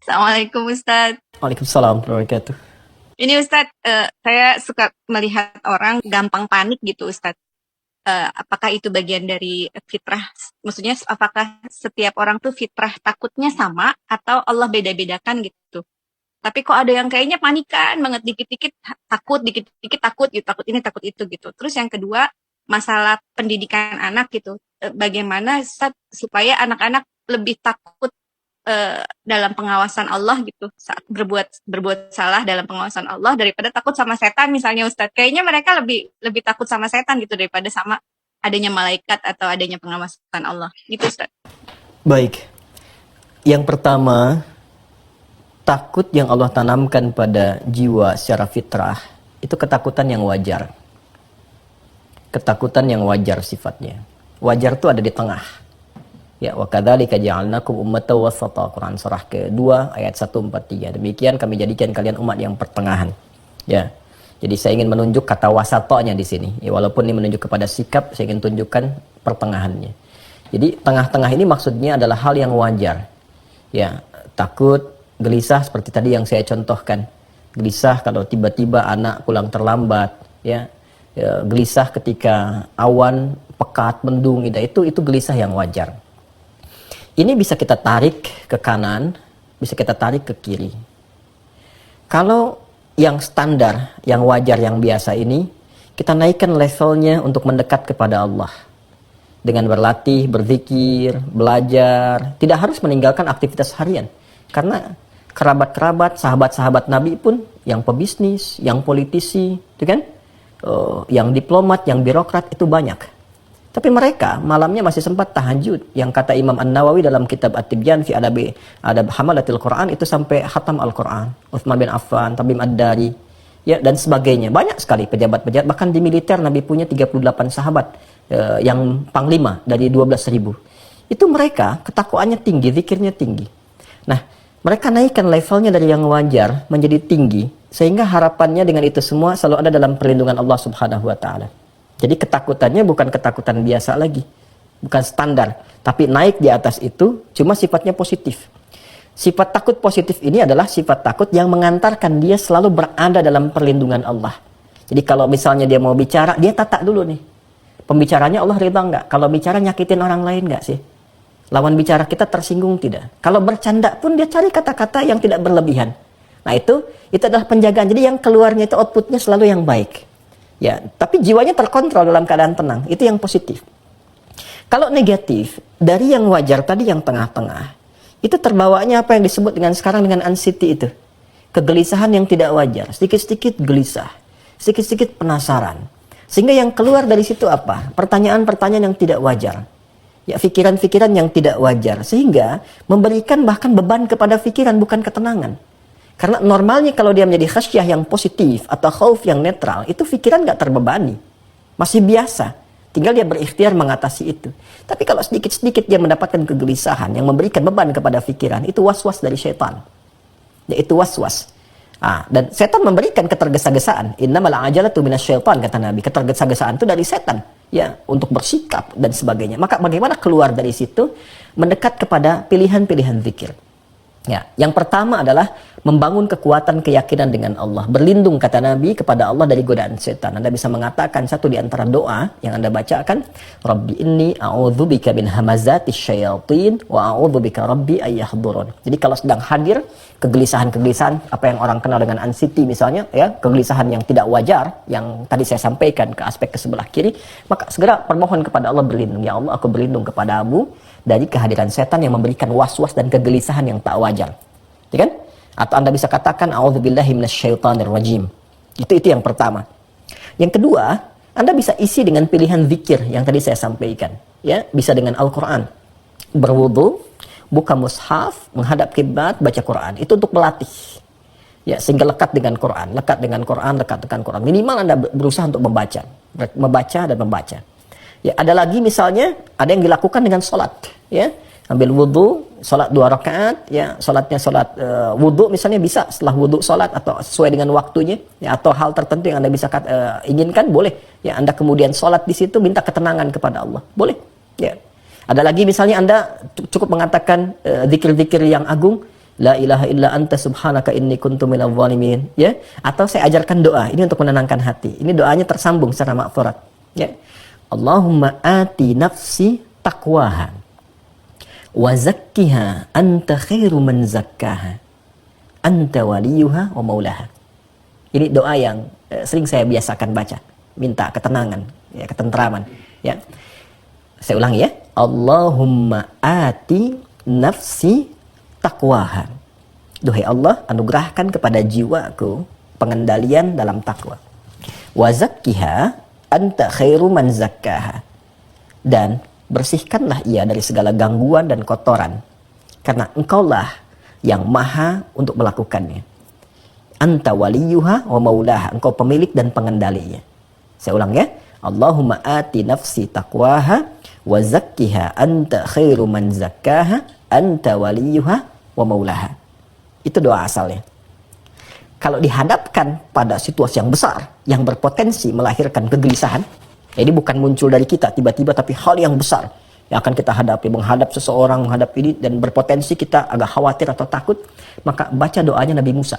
Assalamualaikum Ustadz. Waalaikumsalam warahmatullahi wabarakatuh. Ini Ustadz, saya suka melihat orang gampang panik gitu Ustadz. Apakah itu bagian dari fitrah? Maksudnya apakah setiap orang tuh fitrah takutnya sama atau Allah beda-bedakan gitu? Tapi kok ada yang kayaknya panikan banget, dikit-dikit takut, dikit-dikit takut gitu, takut ini, takut itu gitu. Terus yang kedua, masalah pendidikan anak gitu. Bagaimana Ustadz supaya anak-anak lebih takut dalam pengawasan Allah gitu saat berbuat salah dalam pengawasan Allah daripada takut sama setan misalnya Ustadz. Kayaknya mereka lebih lebih takut sama setan gitu daripada sama adanya malaikat atau adanya pengawasan Allah. Gitu Ustadz. Baik. Yang pertama, takut yang Allah tanamkan pada jiwa secara fitrah itu ketakutan yang wajar. Ketakutan yang wajar sifatnya. Wajar itu ada di tengah. Ya, wa kadzalika ja'alnakum ummatan wasata, Quran surah kedua ayat 143. Demikian kami jadikan kalian umat yang pertengahan. Ya. Jadi saya ingin menunjuk kata wasatonya di sini. Ya, walaupun ini menunjuk kepada sikap, saya ingin tunjukkan pertengahannya. Jadi tengah-tengah ini maksudnya adalah hal yang wajar. Ya, takut, gelisah seperti tadi yang saya contohkan. Gelisah kalau tiba-tiba anak pulang terlambat, ya. Ya, gelisah ketika awan pekat mendung, itu gelisah yang wajar. Ini bisa kita tarik ke kanan, bisa kita tarik ke kiri. Kalau yang standar, yang wajar, yang biasa ini, kita naikkan levelnya untuk mendekat kepada Allah. Dengan berlatih, berzikir, belajar, tidak harus meninggalkan aktivitas harian. Karena kerabat-kerabat, sahabat-sahabat Nabi pun, yang pebisnis, yang politisi, itu kan? Yang diplomat, yang birokrat, itu banyak. Tapi mereka malamnya masih sempat tahajud. Yang kata Imam An-Nawawi dalam kitab At-Tibyan fi Adab Hamalatil Quran itu sampai khatam Al-Quran. Utsman bin Affan, Tamim Ad-Dari, ya, dan sebagainya. Banyak sekali pejabat-pejabat. Bahkan di militer Nabi punya 38 sahabat yang panglima dari 12.000. Itu mereka ketakwaannya tinggi, zikirnya tinggi. Nah, mereka naikkan levelnya dari yang wajar menjadi tinggi. Sehingga harapannya dengan itu semua selalu ada dalam perlindungan Allah Subhanahu wa Ta'ala. Jadi ketakutannya bukan ketakutan biasa lagi, bukan standar, tapi naik di atas itu, cuma sifatnya positif. Sifat takut positif ini adalah sifat takut yang mengantarkan dia selalu berada dalam perlindungan Allah. Jadi kalau misalnya dia mau bicara, dia tata dulu nih. Pembicaranya Allah ridha nggak? Kalau bicara nyakitin orang lain nggak sih? Lawan bicara kita tersinggung tidak? Kalau bercanda pun dia cari kata-kata yang tidak berlebihan. Nah itu adalah penjagaan. Jadi yang keluarnya itu outputnya selalu yang baik. Ya, tapi jiwanya terkontrol dalam keadaan tenang. Itu yang positif. Kalau negatif, dari yang wajar tadi yang tengah-tengah, itu terbawanya apa yang disebut dengan sekarang dengan anxiety itu. Kegelisahan yang tidak wajar. Sedikit-sedikit gelisah. Sedikit-sedikit penasaran. Sehingga yang keluar dari situ apa? Pertanyaan-pertanyaan yang tidak wajar. Ya, pikiran-pikiran yang tidak wajar. Sehingga memberikan bahkan beban kepada pikiran, bukan ketenangan. Karena normalnya kalau dia menjadi khasyah yang positif atau khauf yang netral, itu pikiran nggak terbebani. Masih biasa. Tinggal dia berikhtiar mengatasi itu. Tapi kalau sedikit-sedikit dia mendapatkan kegelisahan yang memberikan beban kepada pikiran, itu was-was dari syaitan. Yaitu was-was. Dan setan memberikan ketergesa-gesaan. Innamal ajalatu minasyaitan, kata Nabi. Ketergesa-gesaan itu dari setan. Ya, untuk bersikap dan sebagainya. Maka bagaimana keluar dari situ? Mendekat kepada pilihan-pilihan zikir. Ya, yang pertama adalah membangun kekuatan keyakinan dengan Allah. Berlindung, kata Nabi, kepada Allah dari godaan setan. Anda bisa mengatakan satu di antara doa yang Anda bacakan, Rabbi inni a'udzubika min hamazatis syayatin wa a'udzubika rabbi ayyahdurun. Jadi kalau sedang hadir kegelisahan-kegelisahan, apa yang orang kenal dengan anxiety misalnya, ya, kegelisahan yang tidak wajar, yang tadi saya sampaikan ke aspek ke sebelah kiri, maka segera permohon kepada Allah berlindung. Ya Allah, aku berlindung kepadamu dari kehadiran setan yang memberikan was-was dan kegelisahan yang tak wajar. Ya kan? Atau Anda bisa katakan a'udzubillahi minasyaitonir rajim. Itu yang pertama. Yang kedua, Anda bisa isi dengan pilihan zikir yang tadi saya sampaikan, ya, bisa dengan Al-Qur'an. Berwudu, buka mushaf, menghadap kiblat, baca Quran. Itu untuk melatih. Ya, sehingga lekat dengan Quran, lekat dengan Quran, lekat dengan Quran. Minimal Anda berusaha untuk membaca dan membaca. Ya, ada lagi misalnya ada yang dilakukan dengan sholat, ya, ambil wudu, sholat 2 rakaat, ya, sholatnya sholat wudu misalnya bisa setelah wudu sholat atau sesuai dengan waktunya, ya, atau hal tertentu yang Anda bisa inginkan boleh, ya, Anda kemudian sholat di situ minta ketenangan kepada Allah, boleh, ya. Ada lagi misalnya Anda cukup mengatakan zikir-zikir yang agung, La ilaha illa anta subhanaka inni kuntu minadh dhalimin, ya. Atau saya ajarkan doa ini untuk menenangkan hati. Ini doanya tersambung secara makfurat, ya. Allahumma ati nafsi taqwaha wa zakkiha anta khairu man zakkaha anta waliyuha wa maulaha. Ini doa yang sering saya biasakan baca, minta ketenangan, ya, ketentraman, ya. Saya ulangi, ya. Allahumma ati nafsi taqwaha. Duhai Allah, anugerahkan kepada jiwaku pengendalian dalam takwa. Wa zakkiha anta khairu man zakkaha. Dan bersihkanlah ia dari segala gangguan dan kotoran, karena engkaulah yang maha untuk melakukannya. Anta waliyuha wa maulaha. Engkau pemilik dan pengendalinya. Saya ulang, ya. Allahumma ati nafsi taqwaha wa zakkiha anta khairu man zakkaha anta waliyuha wa maulaha. Itu doa asalnya. Kalau dihadapkan pada situasi yang besar yang berpotensi melahirkan kegelisahan, ini bukan muncul dari kita tiba-tiba, tapi hal yang besar yang akan kita hadapi, menghadap seseorang, menghadap ini, dan berpotensi kita agak khawatir atau takut, maka baca doanya Nabi Musa,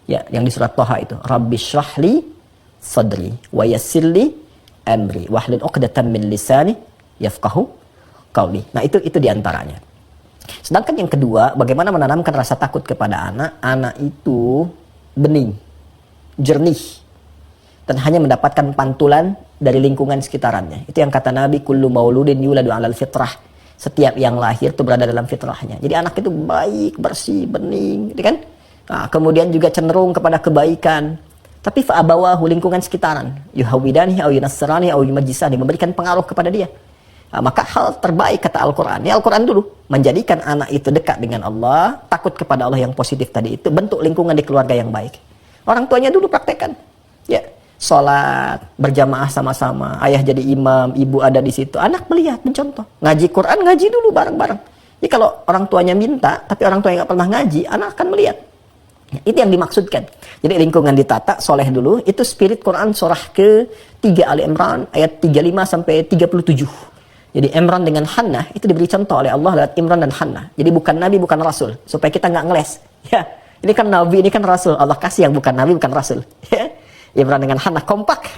ya, yang di surat Thaha itu, Rabbi shrahli sadri wa yassirli amri wahlul 'uqdatam min lisani yafqahu qawli. Nah, itu diantaranya. Sedangkan yang kedua, bagaimana menanamkan rasa takut kepada anak. Anak itu bening, jernih, dan hanya mendapatkan pantulan dari lingkungan sekitarannya. Itu yang kata Nabi, kullu mauludin yuladu 'alal fitrah. Setiap yang lahir itu berada dalam fitrahnya. Jadi anak itu baik, bersih, bening, gitu kan? Nah, kemudian juga cenderung kepada kebaikan. Tapi fa'abawahu, lingkungan sekitaran, yuhawidani au yunassirani au yumajjisani, memberikan pengaruh kepada dia. Nah, maka hal terbaik kata Al-Quran, ya Al-Quran dulu, menjadikan anak itu dekat dengan Allah, takut kepada Allah yang positif tadi itu, bentuk lingkungan di keluarga yang baik. Orang tuanya dulu praktekkan, ya, sholat berjamaah sama-sama, ayah jadi imam, ibu ada di situ, anak melihat, mencontoh, ngaji Quran, ngaji dulu bareng-bareng. Jadi kalau orang tuanya minta, tapi orang tuanya nggak pernah ngaji, anak akan melihat. Itu yang dimaksudkan. Jadi lingkungan ditata, soleh dulu. Itu spirit Quran surah ke-3 Ali Imran ayat 35 sampai 37. Jadi Imran dengan Hannah itu diberi contoh oleh Allah lewat Imran dan Hannah. Jadi bukan Nabi, bukan Rasul, supaya kita nggak ngeles. Ya, ini kan Nabi, ini kan Rasul. Allah kasih yang bukan Nabi, bukan Rasul. Ya. Imran dengan Hannah kompak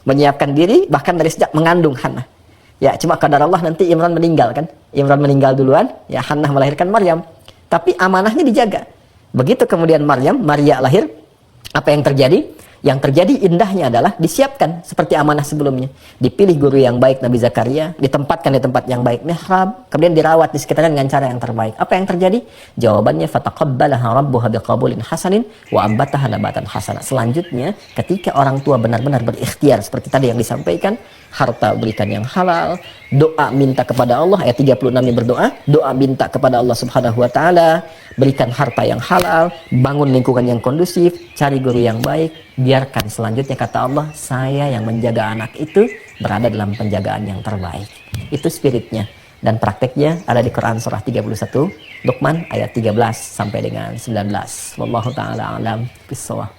menyiapkan diri, bahkan dari sejak mengandung Hannah. Ya, cuma kadar Allah nanti Imran meninggal kan. Imran meninggal duluan, ya Hannah melahirkan Maryam. Tapi amanahnya dijaga. Begitu kemudian Maria lahir, apa yang terjadi? Yang terjadi indahnya adalah disiapkan seperti amanah sebelumnya. Dipilih guru yang baik Nabi Zakaria, ditempatkan di tempat yang baik mihrab, kemudian dirawat di sekitarnya dengan cara yang terbaik. Apa yang terjadi? Jawabannya fataqabbalaha rabbuha biqabulin hasanin wa ambataha nabatan hasana. Selanjutnya, ketika orang tua benar-benar berikhtiar seperti tadi yang disampaikan, harta berikan yang halal, doa minta kepada Allah, ayat 36-nya berdoa, doa minta kepada Allah Subhanahu wa taala, berikan harta yang halal, bangun lingkungan yang kondusif, cari guru yang baik, biarkan selanjutnya kata Allah, saya yang menjaga anak itu berada dalam penjagaan yang terbaik. Itu spiritnya, dan prakteknya ada di Quran surah 31 Luqman ayat 13 sampai dengan 19. Wallahu taala alam bissawab.